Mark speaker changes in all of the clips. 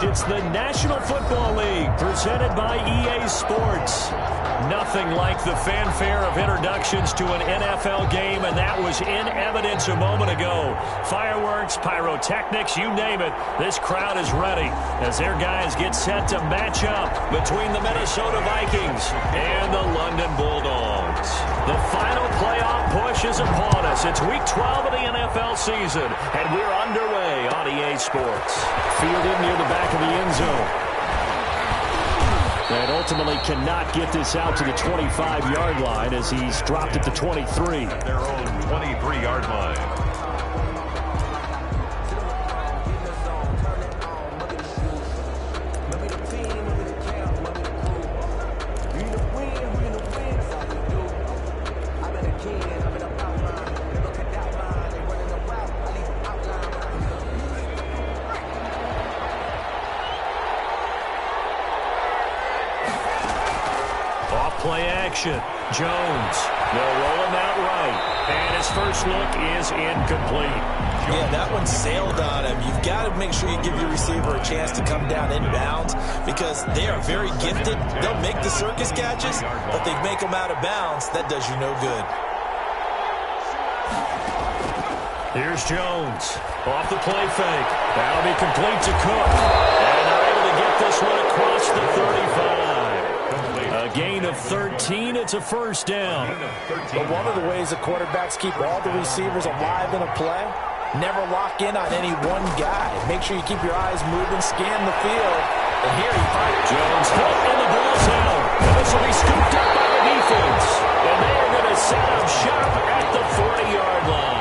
Speaker 1: It's the National Football League presented by EA Sports. Nothing like the fanfare of introductions to an NFL game, and that was in evidence a moment ago. Fireworks, pyrotechnics, you name it. This crowd is ready as their guys get set to match up between the Minnesota Vikings and the London Bulldogs. The final playoff push is upon us. It's week 12 of the NFL season, and we're underway on EA Sports. Fielded near the back of the end zone. And ultimately cannot get this out to the 25-yard line as he's dropped at the 23.
Speaker 2: Their own 23-yard line.
Speaker 1: Play action. Jones. They'll roll him out right. And his first look is incomplete.
Speaker 3: Yeah, that one sailed on him. You've got to make sure you give your receiver a chance to come down inbounds because they are very gifted. They'll make the circus catches, but they make them out of bounds. That does you no good.
Speaker 1: Here's Jones. Off the play fake. That'll be complete to Cook. And they're able to get this one across the 35. A gain of 13. It's a first down.
Speaker 4: But one of the ways the quarterbacks keep all the receivers alive in a play, never lock in on any one guy. Make sure you keep your eyes moving, scan the field. And here he finds
Speaker 1: Jones hit, and the ball's out. This will be scooped up by the defense. And they are going to set up shop at the 40-yard line.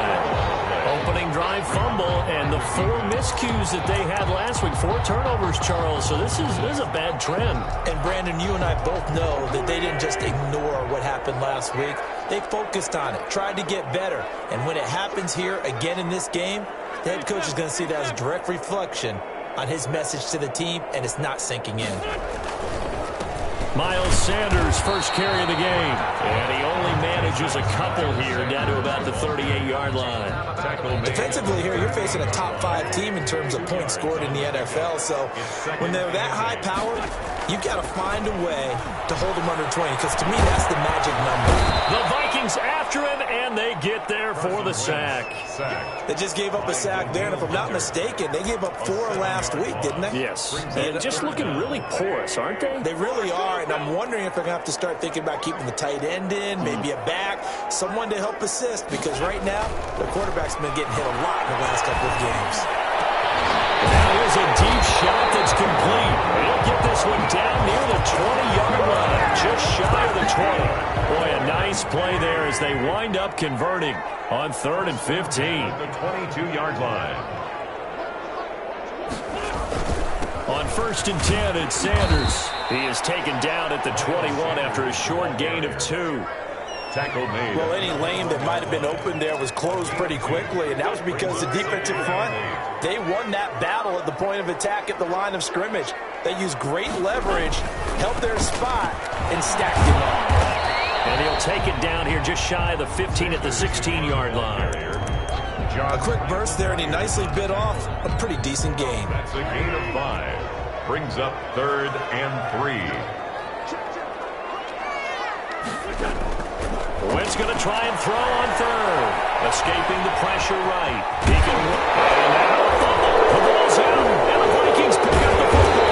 Speaker 1: Opening drive fumble, and the 4 miscues that they had last week. 4 turnovers, Charles. So this is a bad trend.
Speaker 3: And Brandon, you and I both know that they didn't just ignore what happened last week. They focused on it, tried to get better. And when it happens here again in this game, the head coach is going to see that as a direct reflection on his message to the team, and it's not sinking in.
Speaker 1: Miles Sanders, first carry of the game. And he only manages a couple here, down to about the 38-yard line.
Speaker 3: Defensively here, you're facing a top 5 team in terms of points scored in the NFL. So when they're that high powered, you've got to find a way to hold them under 20, because to me, that's the magic number.
Speaker 1: The Vikings after him, and they get there for the sack.
Speaker 3: They just gave up a sack there, and if I'm not mistaken, they gave up 4 last week, didn't they?
Speaker 1: Yes. And just looking really porous, aren't they?
Speaker 3: They really are, and I'm wondering if they're going to have to start thinking about keeping the tight end in, maybe a back, someone to help assist, because right now, the quarterback's been getting hit a lot in the last couple of games.
Speaker 1: Now here's a deep shot that's complete. He'll get this one down near the 20-yard line, just shy of the 20. Boy, a nice play there as they wind up converting on 3rd and 15.
Speaker 2: The 22-yard line.
Speaker 1: On 1st and 10, it's Sanders. He is taken down at the 21 after a short gain of 2.
Speaker 2: Tackle made.
Speaker 4: Well, any lane that might have been open there was closed pretty quickly, and that was because the defensive front, they won that battle at the point of attack at the line of scrimmage. They used great leverage, held their spot, and stacked him up.
Speaker 1: And he'll take it down here just shy of the 15 at the 16-yard line.
Speaker 3: A quick burst there, and he nicely bit off a pretty decent gain.
Speaker 2: That's a gain of 5. Brings up 3rd and 3.
Speaker 1: Wentz going to try and throw on 3rd. Escaping the pressure right. He can and now a fumble. The ball's out, and the Vikings pick up the football.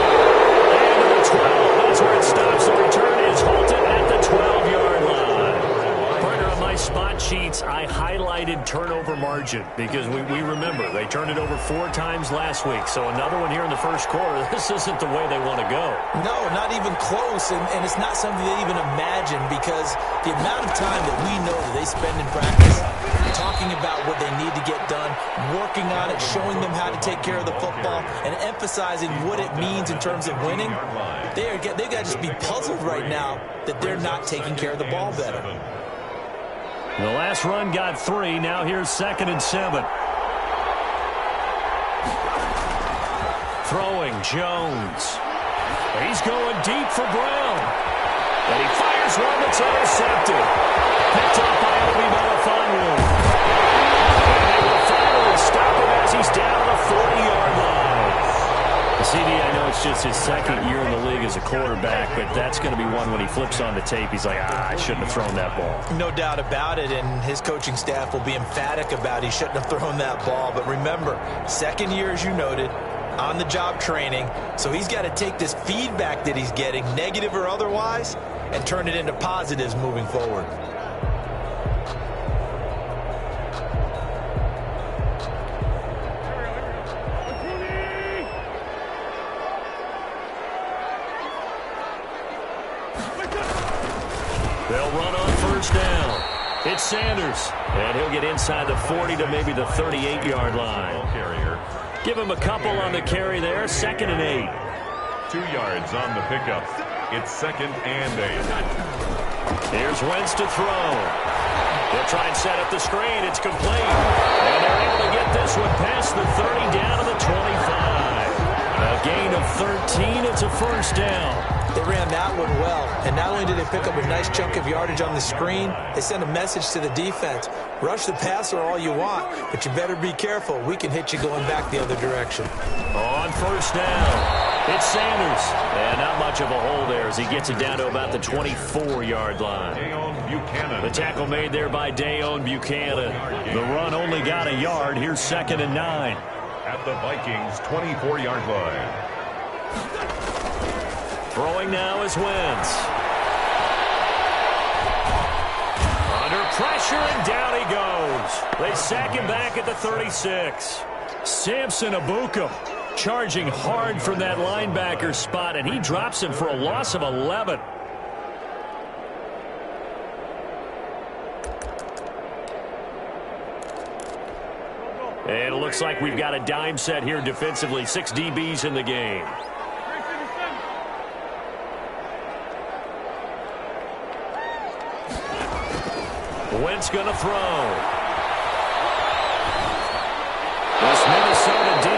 Speaker 1: And to the 12. That's where it stops. The return is halted at the 12-yard line. Partner, on my spot sheets, I highlighted turnover margin because we remember they turned it over 4 times last week. So another one here in the first quarter. This isn't the way they want to go.
Speaker 3: No, not even close, and it's not something they even imagine, because the amount of time that we know that they spend in practice talking about what they need to get done, working on it, showing them how to take care of the football, and emphasizing what it means in terms of winning, they've got to just be puzzled right now that they're not taking care of the ball better.
Speaker 1: The last run got 3. Now here's 2nd and 7. Throwing Jones. He's going deep for Brown. And he fires one that's intercepted. Picked up by Obi Melifonwu. And they will finally stop him as he's down the 40-yard line. CD, I know it's just his second year in the league as a quarterback, but that's going to be one when he flips on the tape, he's like, I shouldn't have thrown that ball.
Speaker 3: No doubt about it, and his coaching staff will be emphatic about he shouldn't have thrown that ball. But remember, second year, as you noted, on-the-job training, so he's got to take this feedback that he's getting, negative or otherwise, and turn it into positives moving forward.
Speaker 1: They'll run on first down. It's Sanders, and he'll get inside the 40 to maybe the 38-yard line. Give him a couple on the carry there, 2nd and 8.
Speaker 2: 2 yards on the pickup. It's 2nd and 8.
Speaker 1: Here's Wentz to throw. They'll try and set up the screen. It's complete. And they're able to get this one past the 30 down to the 25. A gain of 13. It's a first down.
Speaker 3: They ran that one well, and not only did they pick up a nice chunk of yardage on the screen, they sent a message to the defense. Rush the passer all you want, but you better be careful. We can hit you going back the other direction.
Speaker 1: On first down, it's Sanders. And not much of a hole there as he gets it down to about the 24-yard line. The tackle made there by Dayon Buchanan. The run only got a yard. Here's 2nd and 9.
Speaker 2: At the Vikings' 24-yard line.
Speaker 1: Throwing now is Wentz. Under pressure, and down he goes. They sack him back at the 36. Samson Abuka charging hard from that linebacker spot, and he drops him for a loss of 11. And it looks like we've got a dime set here defensively. 6 DBs in the game. Wentz going to throw. This Minnesota D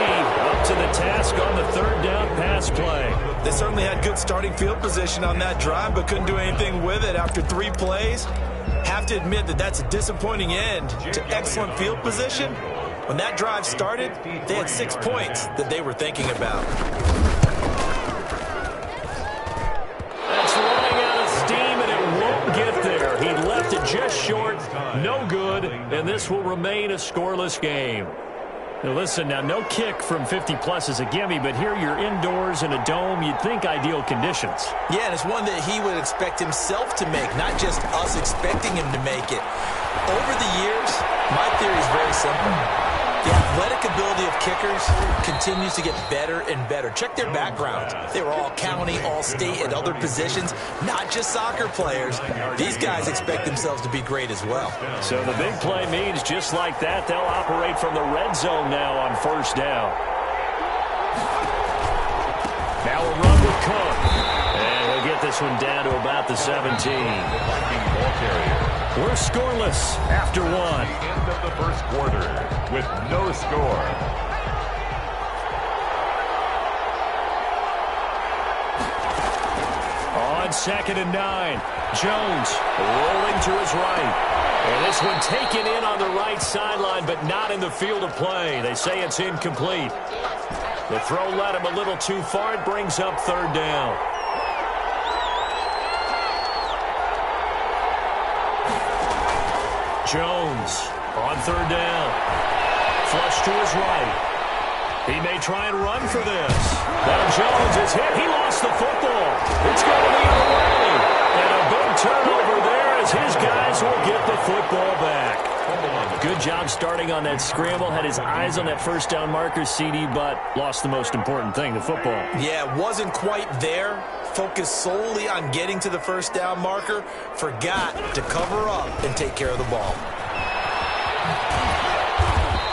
Speaker 1: up to the task on the 3rd down pass play.
Speaker 3: They certainly had good starting field position on that drive, but couldn't do anything with it after 3 plays. Have to admit that that's a disappointing end to excellent field position. When that drive started, they had 6 points that they were thinking about.
Speaker 1: Just short, no good, and this will remain a scoreless game. Now listen, now no kick from 50-plus is a gimme, but here you're indoors in a dome. You'd think ideal conditions.
Speaker 3: Yeah, and it's one that he would expect himself to make, not just us expecting him to make it. Over the years, my theory is very simple. The athletic ability of kickers continues to get better and better. Check their backgrounds. They were all county, all state, and other positions, not just soccer players. These guys expect themselves to be great as well.
Speaker 1: So the big play means just like that, they'll operate from the red zone now on first down. Now a run with Cook. And he'll get this one down to about the 17. We're scoreless after 1.
Speaker 2: End of the first quarter with no score.
Speaker 1: On 2nd and 9, Jones rolling to his right. And this one taken in on the right sideline, but not in the field of play. They say it's incomplete. The throw led him a little too far. It brings up 3rd down. Jones on 3rd down. Flush to his right. He may try and run for this. Now Jones is hit. He lost the football. It's going to be away. And a big turnover there as his guys will get the football back. Good job starting on that scramble. Had his eyes on that first down marker, CD, but lost the most important thing, the football.
Speaker 3: Yeah, wasn't quite there. Focused solely on getting to the first down marker. Forgot to cover up and take care of the ball.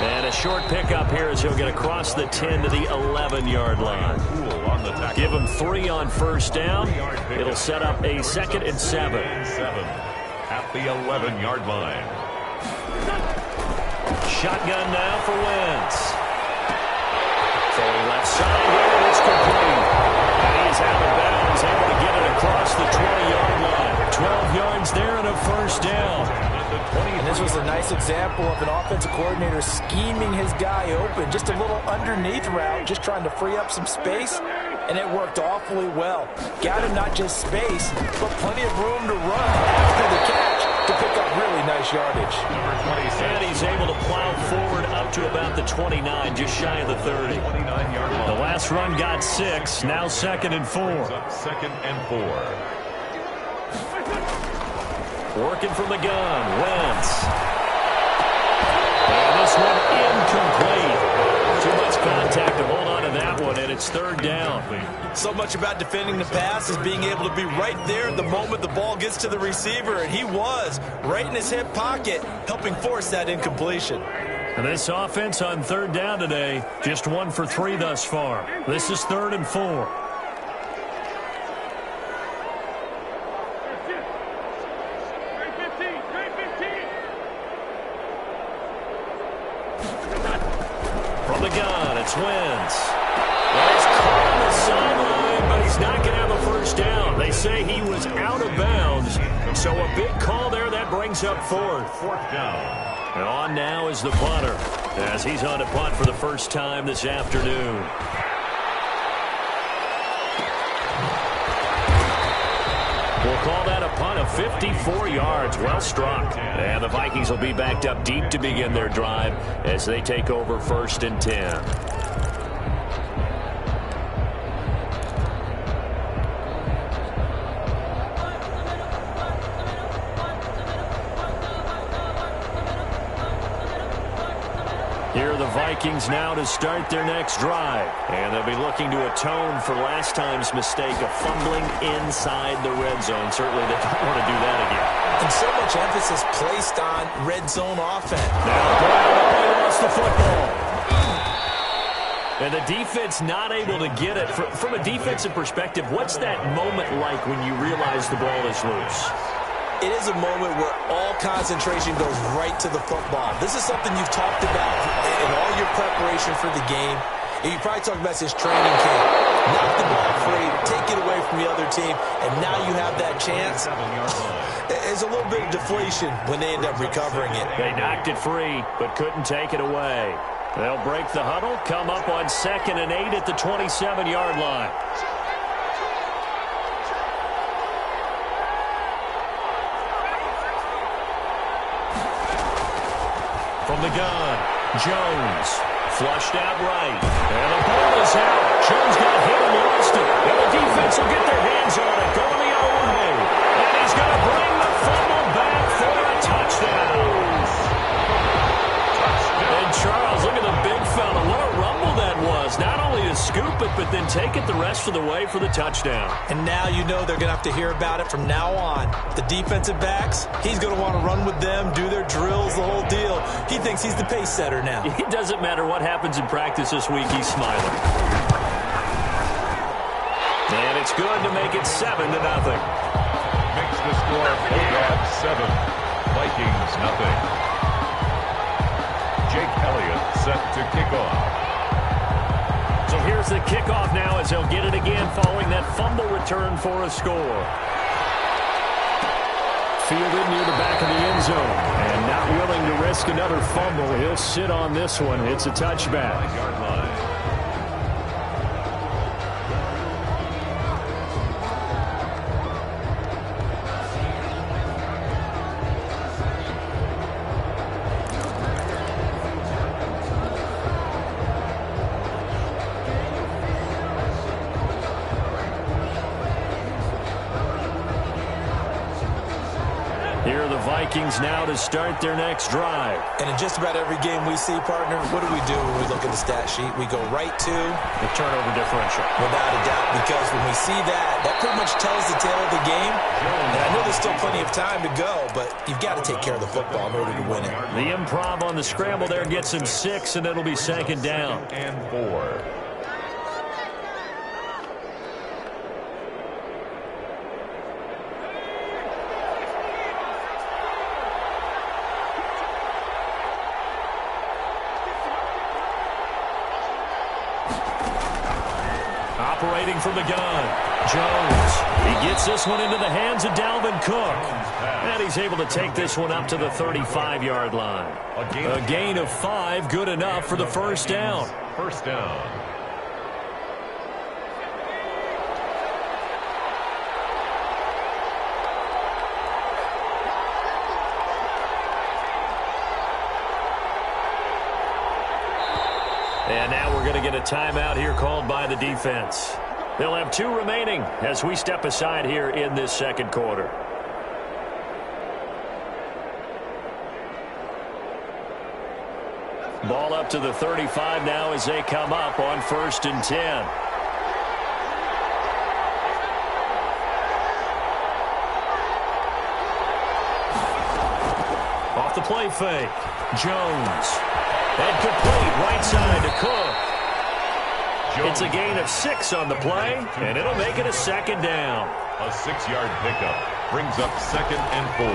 Speaker 1: And a short pickup here as he'll get across the 10 to the 11-yard line. Give him 3 on first down. It'll set up a 2nd and 7.
Speaker 2: At the 11-yard line.
Speaker 1: Shotgun now for Wentz. Throwing left side here, it's complete. And he's out of bounds, able to get it across the 20-yard line. 12 yards there and a first down.
Speaker 3: And this was a nice example of an offensive coordinator scheming his guy open. Just a little underneath route, just trying to free up some space.
Speaker 4: and it worked awfully well. Got him not just space, but plenty of room to run after the catch to pick up really nice yardage.
Speaker 1: And he's able to plow forward up to about the 29, just shy of the 30. The last run got 6, now 2nd and 4.
Speaker 2: Second and 4.
Speaker 1: Working from the gun, Wentz. And this one incomplete. Too much contact to hold on to that one, and it's 3rd down.
Speaker 3: So much about defending the pass is being able to be right there at the moment the ball gets to the receiver, and he was right in his hip pocket, helping force that incompletion.
Speaker 1: And this offense on 3rd down today, just 1 for 3 thus far. This is 3rd and 4. From the gun, it's Wentz. Well, he's caught on the sideline, but he's not going to have a first down. They say he was out of bounds, so a big call there. That brings up 4th down. And on now is the punter, as he's on to punt for the first time this afternoon. We'll call that a punt of 54 yards. Well struck. And the Vikings will be backed up deep to begin their drive as they take over 1st and 10. Here are the Vikings now to start their next drive. And they'll be looking to atone for last time's mistake of fumbling inside the red zone. Certainly they don't want to do that again.
Speaker 3: And so much emphasis placed on red zone offense.
Speaker 1: Now Brown lost the football. And the defense not able to get it. From a defensive perspective, what's that moment like when you realize the ball is loose?
Speaker 3: It is a moment where all concentration goes right to the football. This is something you've talked about in all your preparation for the game. And you probably talked about since training camp. Knock the ball free, take it away from the other team, and now you have that chance. There's a little bit of deflation when they end up recovering it.
Speaker 1: They knocked it free, but couldn't take it away. They'll break the huddle, come up on 2nd and 8 at the 27-yard line. From the gun, Jones, flushed out right, and the ball is out. Jones got hit and lost it, and the defense will get their hands on it, going the other way, and he's going to bring the fumble back for a touchdown. And Charles, look at the big fella. What a rumble that was. Not only to scoop it, but then take it the rest of the way for the touchdown.
Speaker 3: And now you know they're going to have to hear about it from now on. The defensive backs, he's going to want to run with them, do their drills, the whole deal. He thinks he's the pace setter now.
Speaker 1: It doesn't matter what happens in practice this week, he's smiling. And it's good to make it 7-0.
Speaker 2: Makes the score Bulldogs 7, Vikings nothing. Jake Elliott set to kick off.
Speaker 1: So here's the kickoff now as they'll get it again following that fumble return for a score. Fielded near the back of the end zone. And not willing to risk another fumble. He'll sit on this one. It's a touchback. Here are the Vikings now to start their next drive.
Speaker 3: And in just about every game we see, partner, what do we do when we look at the stat sheet? We go right to
Speaker 1: the turnover differential.
Speaker 3: Without a doubt, because when we see that, that pretty much tells the tale of the game. And I know there's still plenty of time to go, but you've got to take care of the football in order to win it.
Speaker 1: The improv on the scramble there gets him 6, and it'll be 2nd down.
Speaker 2: And 4.
Speaker 1: Operating from the gun, Jones. He gets this one into the hands of Dalvin Cook. And he's able to take this one up to the 35-yard line. A gain of 5, good enough for the first down.
Speaker 2: First down.
Speaker 1: And now we're going to get a timeout here called by the defense. They'll have 2 remaining as we step aside here in this second quarter. Ball up to the 35 now as they come up on 1st and 10. Off the play fake. Jones. And complete right side to Cook. It's a gain of 6 on the play, and it'll make it a 2nd down.
Speaker 2: A 6-yard pickup brings up 2nd and 4.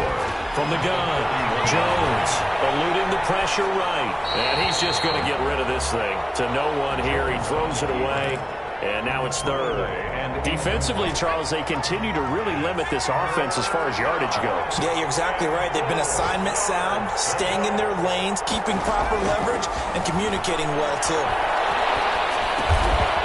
Speaker 1: From the gun, Jones eluding the pressure right. And he's just going to get rid of this thing to no one here. He throws it away, and now it's 3rd. Defensively, Charles, they continue to really limit this offense as far as yardage goes.
Speaker 3: Yeah, you're exactly right. They've been assignment sound, staying in their lanes, keeping proper leverage, and communicating well, too.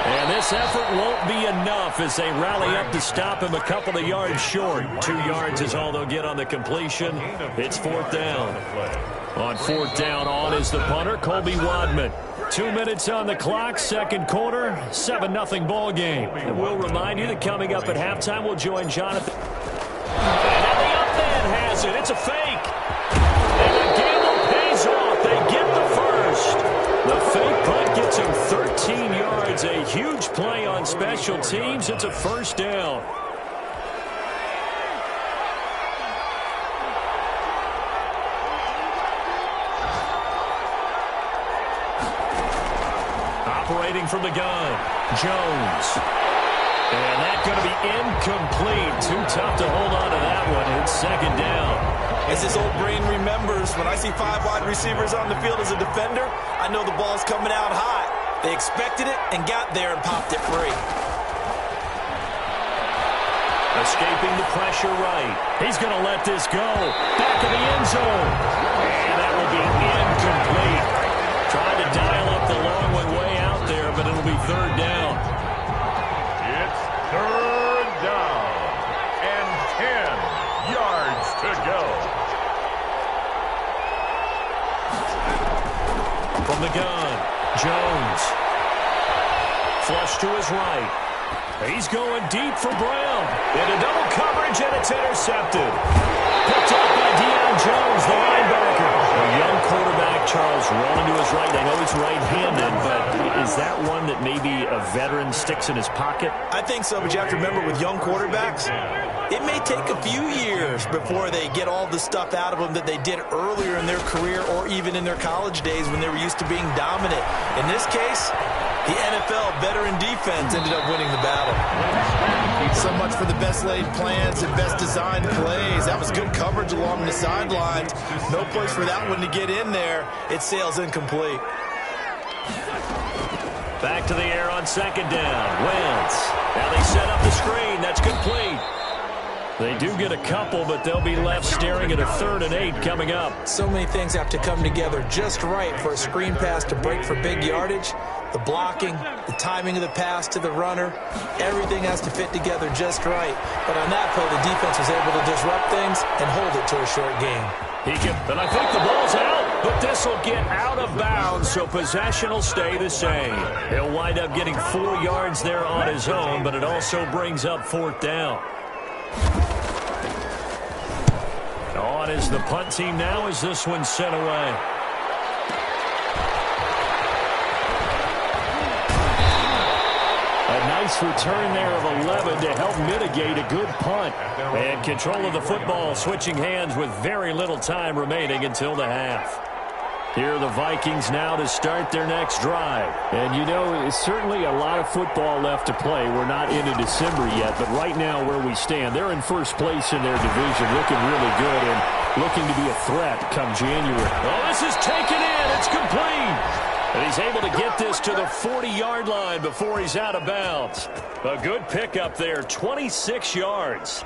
Speaker 1: And this effort won't be enough as they rally up to stop him a couple of yards short. 2 yards is all they'll get on the completion. It's 4th down. On 4th down, on is the punter, Colby Wadman. 2 minutes on the clock, second quarter, 7-0 ball game. And we'll remind you that coming up at halftime, we'll join Jonathan. And now the up man has it. It's a fake. And the gamble pays off. They get the first. The fake punt gets him 13 yards. A huge play on special teams. It's a 1st down. Operating from the gun, Jones. And that's going to be incomplete. Too tough to hold on to that one. It's 2nd down.
Speaker 3: As his old brain remembers, when I see 5 wide receivers on the field as a defender, I know the ball's coming out hot. They expected it and got there and popped it free.
Speaker 1: Escaping the pressure right. He's going to let this go. Back of the end zone. And that will be incomplete. Trying to dial up the long one way out there, but it'll be 3rd down.
Speaker 2: It's 3rd down and 10 yards to go.
Speaker 1: From the gun, Jones. Flush to his right. He's going deep for Brown. Into double coverage, and it's intercepted. Picked up by Deion Jones, the linebacker. A young quarterback, Charles, rolling to his right. I know he's right-handed, but is that one that maybe a veteran sticks in his pocket?
Speaker 3: I think so, but you have to remember with young quarterbacks, it may take a few years before they get all the stuff out of them that they did earlier in their career or even in their college days when they were used to being dominant. In this case, the NFL veteran defense ended up winning the battle. So much for the best laid plans and best designed plays. That was good coverage along the sidelines. No place for that one to get in there. It sails incomplete.
Speaker 1: Back to the air on 2nd down. Wentz. Now they set up the screen. That's complete. They do get a couple, but they'll be left staring at a 3rd and 8 coming up.
Speaker 3: So many things have to come together just right for a screen pass to break for big yardage. The blocking, the timing of the pass to the runner, everything has to fit together just right. But on that play, the defense was able to disrupt things and hold it to a short game.
Speaker 1: And I think the ball's out, but this will get out of bounds, so possession will stay the same. He'll wind up getting 4 yards there on his own, but it also brings up 4th down. On is the punt team now as this one's sent away. A nice return there of 11 to help mitigate a good punt. And control of the football switching hands with very little time remaining until the half. Here are the Vikings now to start their next drive. And, you know, it's certainly a lot of football left to play. We're not into December yet, but right now where we stand, they're in first place in their division, looking really good and looking to be a threat come January. Oh, this is taken in. It's complete. And he's able to get this to the 40-yard line before he's out of bounds. A good pickup there, 26 yards.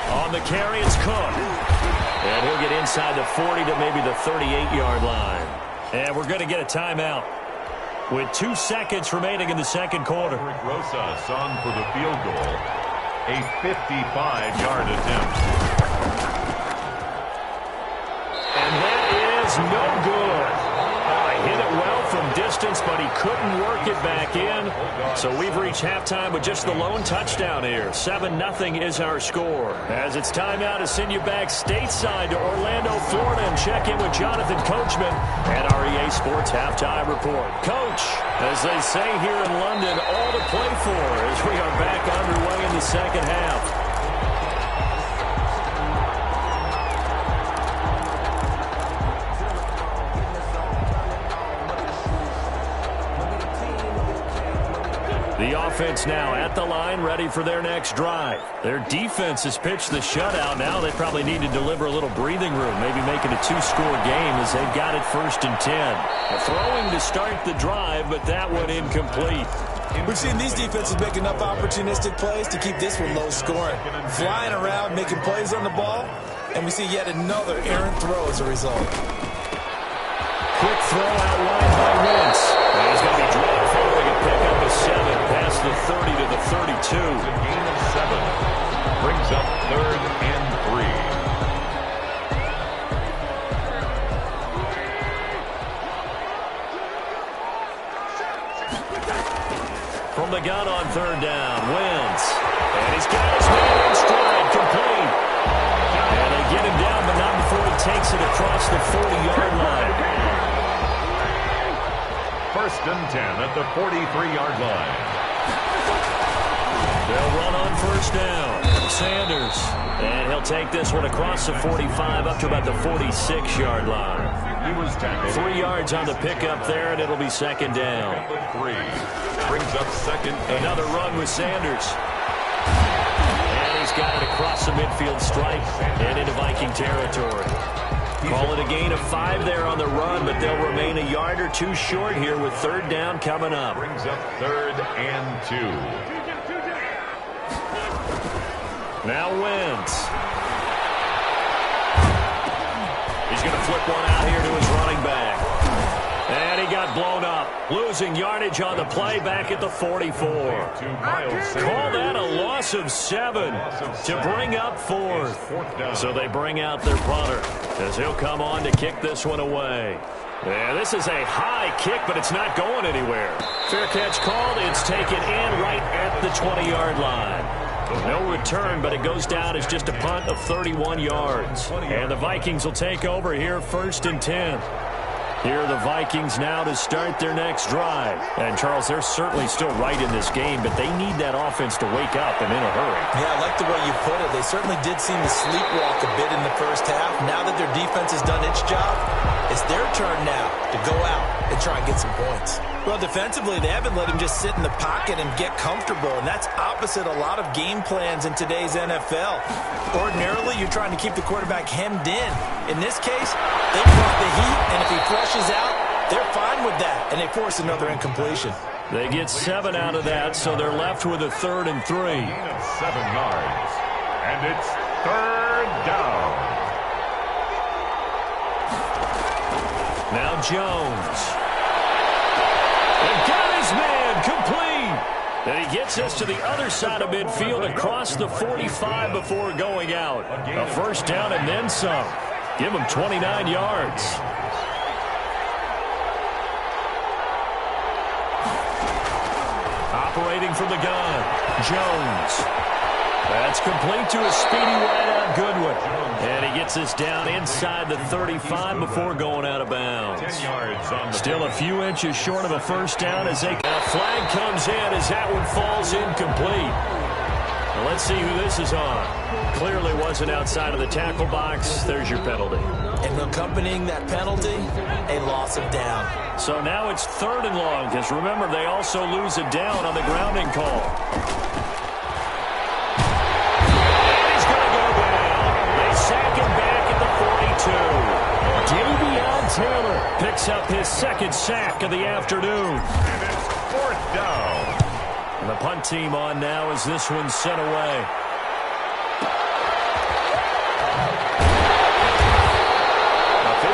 Speaker 1: On the carry, it's Cook. And he'll get inside the 40 to maybe the 38-yard line. And we're going to get a timeout with 2 seconds remaining in the second quarter.
Speaker 2: Rosas on for the field goal. A 55-yard attempt.
Speaker 1: And that is no good. Hit it well from distance, but he couldn't work it back in. So we've reached halftime with just the lone touchdown here. 7-0 is our score. As it's time now to send you back stateside to Orlando, Florida, and check in with Jonathan Coachman and our EA Sports Halftime Report. Coach, as they say here in London, all to play for as we are back underway in the second half. The offense now at the line, ready for their next drive. Their defense has pitched the shutout. Now they probably need to deliver a little breathing room, maybe make it a 2-score game as they've got it 1st and 10. A throwing to start the drive, but that one incomplete.
Speaker 3: We've seen these defenses make enough opportunistic plays to keep this one low scoring. Flying around, making plays on the ball, and we see yet another errant throw as a result.
Speaker 1: Quick throw out wide by Wentz. And he's going to be dropped following a pickup of 7 past the 30 to the 32.
Speaker 2: It's a gain of 7. Brings up 3rd and
Speaker 1: 3. From the gun on 3rd down, Wentz. And he's got his man in stride, complete. And they get him down, but not before he takes it across the 40-yard line.
Speaker 2: 1st and 10 at the 43-yard line.
Speaker 1: They'll run on 1st down. Sanders. And he'll take this one across the 45 up to about the 46-yard line.
Speaker 2: He was tackled.
Speaker 1: 3 yards on the pickup there, and it'll be 2nd down.
Speaker 2: 3. Brings up 2nd.
Speaker 1: Another run with Sanders. And he's got it across the midfield stripe and into Viking territory. Call it a gain of 5 there on the run, but they'll remain a yard or 2 short here with 3rd down coming up.
Speaker 2: Brings up 3rd and 2.
Speaker 1: Now Wentz. He's going to flip one out here to his running back. And he got blown up. Losing yardage on the play back at the 44. Call that a loss of 7 to bring up 4th. So they bring out their punter as he'll come on to kick this one away. Yeah, this is a high kick, but it's not going anywhere. Fair catch called. It's taken in right at the 20-yard line. No return, but it goes down as just a punt of 31 yards. And the Vikings will take over here 1st and 10. Here are the Vikings now to start their next drive. And, Charles, they're certainly still right in this game, but they need that offense to wake up and in a hurry.
Speaker 3: Yeah, I like the way you put it. They certainly did seem to sleepwalk a bit in the 1st half. Now that their defense has done its job, it's their turn now to go out and try and get some points. Well, defensively, they haven't let him just sit in the pocket and get comfortable, and that's opposite a lot of game plans in today's NFL. Ordinarily, you're trying to keep the quarterback hemmed in. In this case, they brought the heat, and if he flushes out, they're fine with that, and they force another incompletion.
Speaker 1: They get 7 out of that, so they're left with a 3rd and 3.
Speaker 2: 7 yards. And it's 3rd down.
Speaker 1: Now Jones. And got his man complete. And he gets us to the other side of midfield across the 45 before going out. A 1st down and then some. Give him 29 yards. Operating from the gun, Jones. That's complete to a speedy wideout Goodwin. And he gets us down inside the 35 before going out of bounds.
Speaker 2: 10 yards on the
Speaker 1: Still a few inches short of a 1st down as a flag comes in as that one falls incomplete. Now let's see who this is on. Clearly wasn't outside of the tackle box. There's your penalty.
Speaker 3: And accompanying that penalty, a loss of down.
Speaker 1: So now it's 3rd and long, because remember, they also lose a down on the grounding call. And he's going to go down. They sack him back at the 42. Davion Taylor picks up his 2nd sack of the afternoon.
Speaker 2: And it's 4th down.
Speaker 1: And the punt team on now as this one's sent away.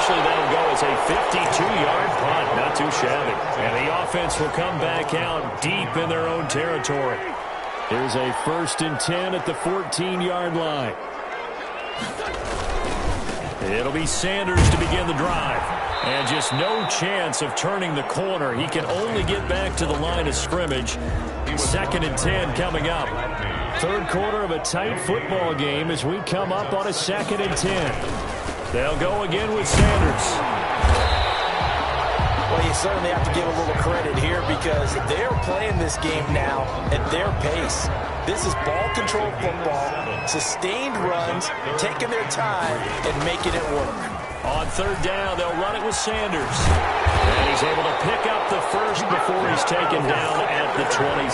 Speaker 1: eventually that'll go as a 52-yard punt. Not too shabby. And the offense will come back out deep in their own territory. Here's a 1st and 10 at the 14-yard line. It'll be Sanders to begin the drive. And just no chance of turning the corner. He can only get back to the line of scrimmage. 2nd and 10 coming up. 3rd quarter of a tight football game as we come up on a 2nd and 10. They'll go again with Sanders.
Speaker 4: Well, you certainly have to give a little credit here because they're playing this game now at their pace. This is ball control football, sustained runs, taking their time and making it work.
Speaker 1: On 3rd down, they'll run it with Sanders. And he's able to pick up the first before he's taken down at the 27.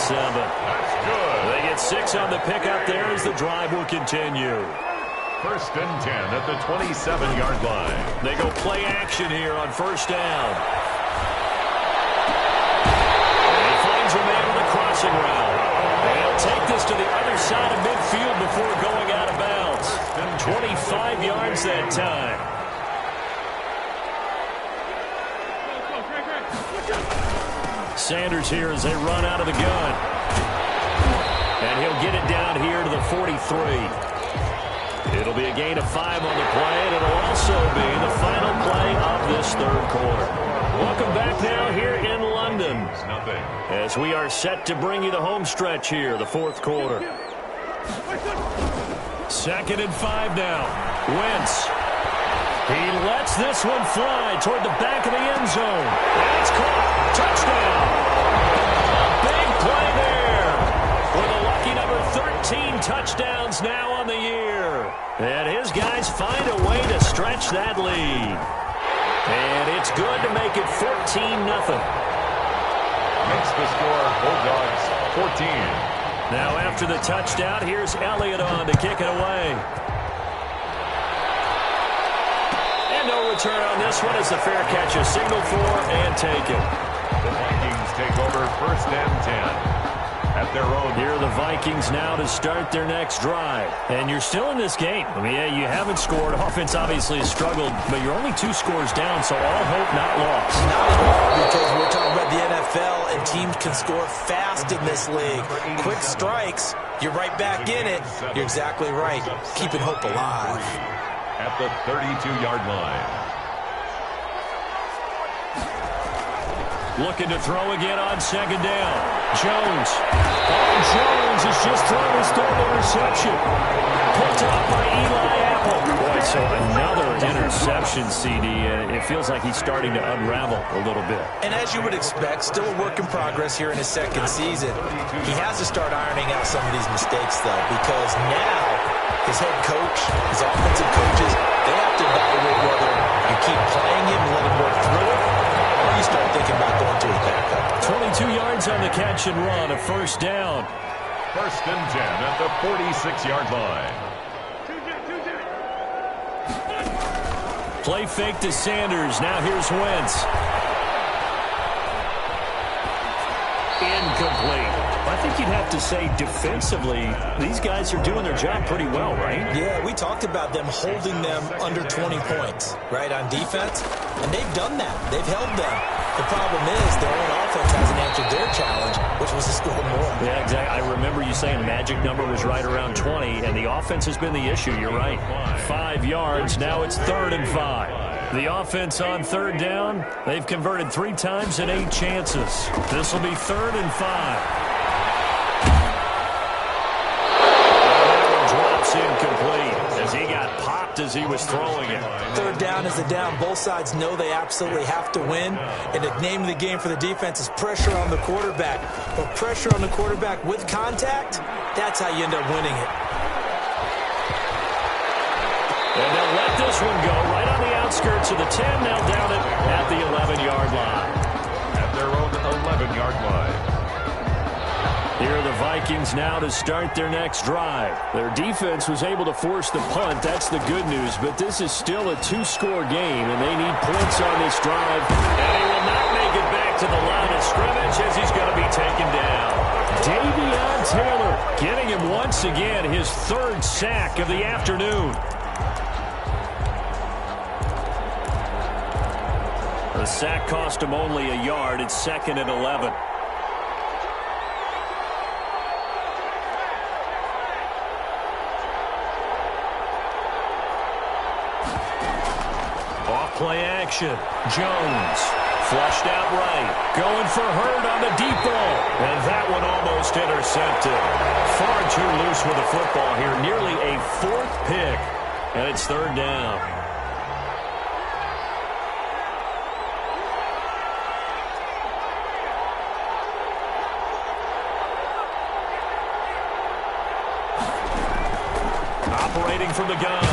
Speaker 1: They get 6 on the pickup there as the drive will continue.
Speaker 2: 1st and 10 at the 27-yard line.
Speaker 1: They go play action here on 1st down. And he finds a man on the crossing route. And he'll take this to the other side of midfield before going out of bounds. 25 yards that time. Sanders here as they run out of the gun. And he'll get it down here to the 43. It'll be a gain of 5 on the play, and it'll also be the final play of this 3rd quarter. Welcome back now here in London as we are set to bring you the home stretch here, the 4th quarter. 2nd and 5 now. Wentz. He lets this one fly toward the back of the end zone. And it's caught. Touchdown. A big play there. With a lucky number 13 touchdowns now on the year. And his guys find a way to stretch that lead. And it's good to make it 14-0.
Speaker 2: Makes the score Bulldogs 14.
Speaker 1: Now after the touchdown, here's Elliott on to kick it away. No return on this one as the fair catch is signaled for and taken.
Speaker 2: The Vikings take over 1st and 10 at their own.
Speaker 1: Here are the Vikings now to start their next drive. And you're still in this game. I mean, yeah, you haven't scored. Offense obviously has struggled, but you're only 2 scores down, so all hope not lost.
Speaker 3: Not at all, because we're talking about the NFL, and teams can score fast in this league. Quick strikes, you're right back in it. You're exactly right. Keeping hope alive.
Speaker 2: At the 32-yard line.
Speaker 1: Looking to throw again on 2nd down. Jones. Oh, Jones has just thrown his 3rd interception. Picked up by Eli Apple. Boy, so another interception, CD. It feels like he's starting to unravel a little bit.
Speaker 3: And as you would expect, still a work in progress here in his 2nd season. He has to start ironing out some of these mistakes, though, because now his head coach, his offensive coaches, they have to evaluate whether you keep playing him and let him work through it, or you start thinking about going to his backup.
Speaker 1: 22 yards on the catch and run, a 1st down.
Speaker 2: 1st and 10 at the 46-yard line.
Speaker 1: Play fake to Sanders. Now here's Wentz. Incomplete. I think you'd have to say defensively, these guys are doing their job pretty well, right?
Speaker 3: Yeah, we talked about them holding them under 20 points, right, on defense. And they've done that. They've held them. The problem is their own offense hasn't answered their challenge, which was to score more.
Speaker 1: Yeah, exactly. I remember you saying the magic number was right around 20, and the offense has been the issue. You're right. 5 yards. Now it's 3rd and 5. The offense on 3rd down, they've converted 3 times and 8 chances. This will be 3rd and 5. Incomplete as he got popped as he was throwing it.
Speaker 3: 3rd down is a down. Both sides know they absolutely have to win. And the name of the game for the defense is pressure on the quarterback. But pressure on the quarterback with contact, that's how you end up winning it.
Speaker 1: And they'll let this one go right on the outskirts of the 10. They'll down it at the 11-yard line.
Speaker 2: At their own 11-yard line.
Speaker 1: Here are the Vikings now to start their next drive. Their defense was able to force the punt. That's the good news. But this is still a 2-score game, and they need points on this drive. And he will not make it back to the line of scrimmage as he's going to be taken down. Davion Taylor getting him once again, his 3rd sack of the afternoon. The sack cost him only a yard. It's 2nd and 11. Off-play action. Jones. Flushed out right. Going for Hurd on the deep ball. And that one almost intercepted. Far too loose with the football here. Nearly a 4th pick. And it's 3rd down. Operating from the gun.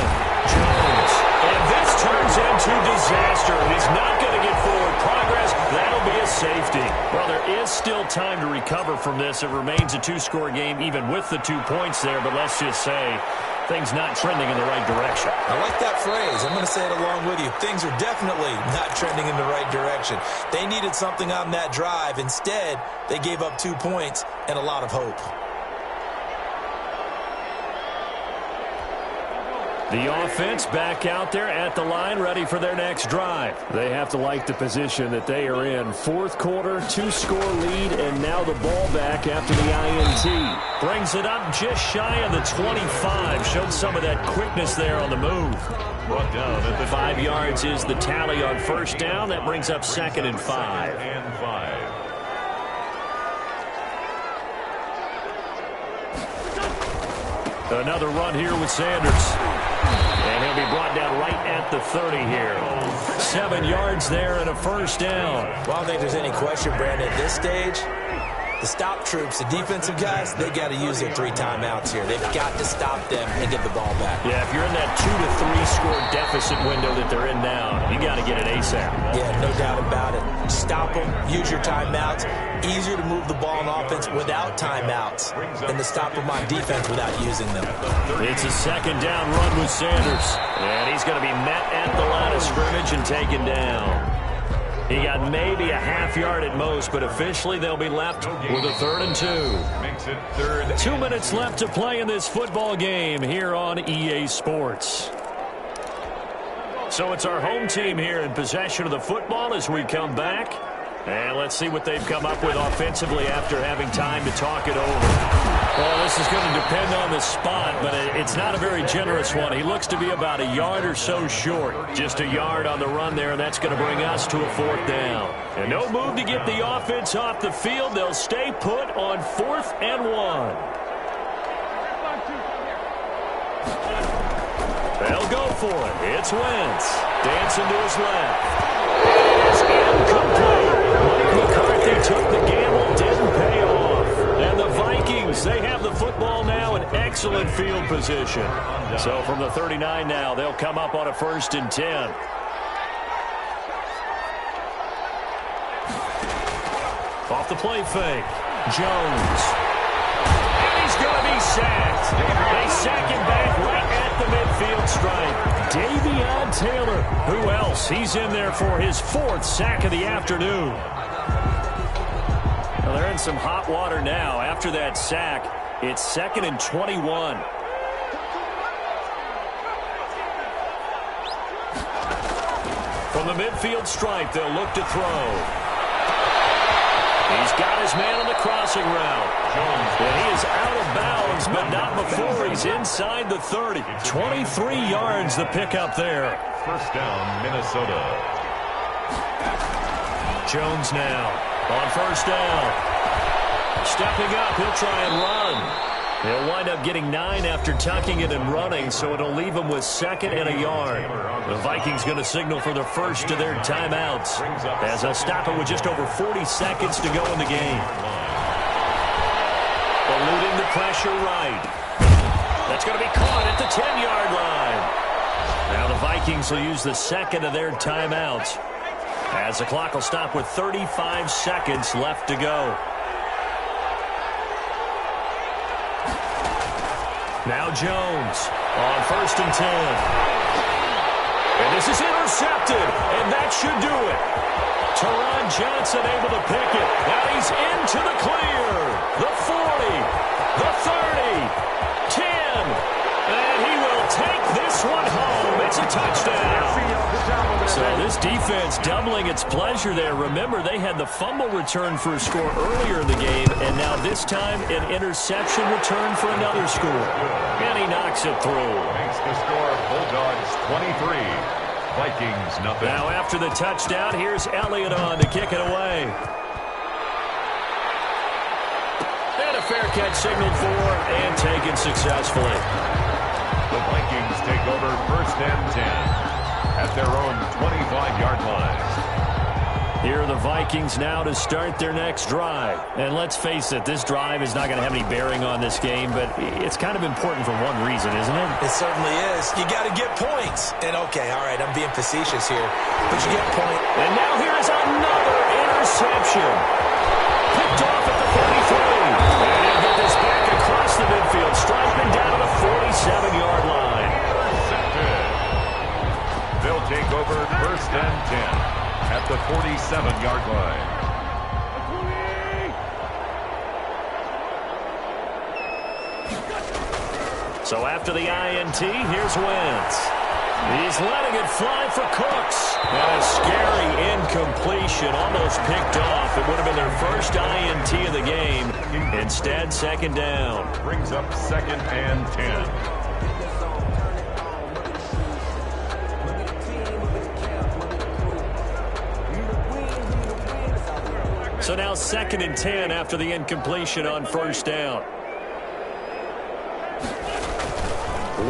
Speaker 1: Jones. And this turns into disaster. He's not going to get forward progress. That'll be a safety. Well, there is still time to recover from this. It remains a 2-score game even with the 2 points there. But let's just say things not trending in the right direction.
Speaker 3: I like that phrase. I'm going to say it along with you. Things are definitely not trending in the right direction. They needed something on that drive. Instead, they gave up 2 points and a lot of hope.
Speaker 1: The offense back out there at the line, ready for their next drive. They have to like the position that they are in. 4th quarter, 2-score lead, and now the ball back after the INT. Brings it up just shy of the 25. Showed some of that quickness there on the move.
Speaker 2: Brought down at the
Speaker 1: 5 yards is the tally on 1st down. That brings up 2nd and 5.
Speaker 2: And 5.
Speaker 1: Another run here with Sanders. And he'll be brought down right at the 30 here. 7 yards there and a 1st down.
Speaker 3: Well, I don't think there's any question, Brandon, at this stage, the stop troops, the defensive guys, they got to use their 3 timeouts here. They've got to stop them and get the ball back.
Speaker 1: Yeah, if you're in that 2 to 3 score deficit window that they're in now, you got to get it ASAP.
Speaker 3: Yeah, no doubt about it. Stop them, use your timeouts. Easier to move the ball on offense without timeouts than to stop them on defense without using them.
Speaker 1: It's a 2nd down run with Sanders. And he's going to be met at the line of scrimmage and taken down. He got maybe a half yard at most, but officially they'll be left with a 3rd and 2.
Speaker 2: Makes it 3rd.
Speaker 1: 2 minutes left to play in this football game here on EA Sports. So it's our home team here in possession of the football as we come back. And let's see what they've come up with offensively after having time to talk it over. Well, this is going to depend on the spot, but it's not a very generous one. He looks to be about a yard or so short. Just a yard on the run there, and that's going to bring us to a 4th down. And no move to get the offense off the field. They'll stay put on 4th and 1. They'll go for it. It's Wentz. Dancing to his left. It is incomplete. Mike McCarthy took the gamble, didn't pay off. And the Vikings, they have the football now in excellent field position. So from the 39 now, they'll come up on a 1st and 10. Off the play fake. Jones. And he's going to be sacked. They sack him back right at the midfield stripe. Davion Taylor. Who else? He's in there for his 4th sack of the afternoon. Well, they're in some hot water now. After that sack, it's 2nd and 21. From the midfield stripe, they'll look to throw. He's got his man on the crossing route. And he is out of bounds, but not before he's inside the 30. 23 yards the pickup there.
Speaker 2: 1st down, Minnesota.
Speaker 1: Jones now on 1st down. Stepping up, he'll try and run. He'll wind up getting 9 after tucking it and running, so it'll leave him with 2nd and a yard. The Vikings going to signal for the first of their timeouts as they'll stop it with just over 40 seconds to go in the game. Eluding the pressure right. That's going to be caught at the 10-yard line. Now the Vikings will use the 2nd of their timeouts as the clock will stop with 35 seconds left to go. Now Jones on 1st and 10. And this is intercepted, and that should do it. Teron Johnson able to pick it. Now he's into the clear. The 40, the 30, 10. And he will take this one home. It's a touchdown. So this defense offense doubling its pleasure there. Remember, they had the fumble return for a score earlier in the game, and now this time an interception return for another score. And he knocks it through.
Speaker 2: Makes the score Bulldogs 23, Vikings nothing.
Speaker 1: Now after the touchdown, here's Elliott on to kick it away. And a fair catch signaled for and taken successfully.
Speaker 2: The Vikings take over 1st and 10 at their own 25-yard line.
Speaker 1: Here are the Vikings now to start their next drive. And let's face it, this drive is not going to have any bearing on this game, but it's kind of important for one reason, isn't it?
Speaker 3: It certainly is. You got to get points. And okay, all right, I'm being facetious here, but you get a point.
Speaker 1: And now here is another interception. Picked off at the 33. And he'll get this back across the midfield, striping down to the 47-yard line.
Speaker 2: Intercepted. They'll take over 1st and 10 at the 47-yard line.
Speaker 1: So after the INT, here's Wentz. He's letting it fly for Cooks. And a scary incompletion, almost picked off. It would have been their first INT of the game. Instead, 2nd down.
Speaker 2: Brings up 2nd and 10.
Speaker 1: So now 2nd and 10 after the incompletion on 1st down.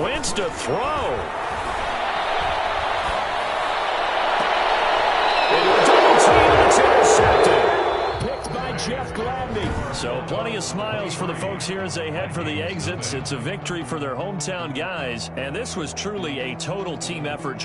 Speaker 1: Wentz to throw. It's intercepted. Picked by Dsheff21. So plenty of smiles for the folks here as they head for the exits. It's a victory for their hometown guys. And this was truly a total team effort.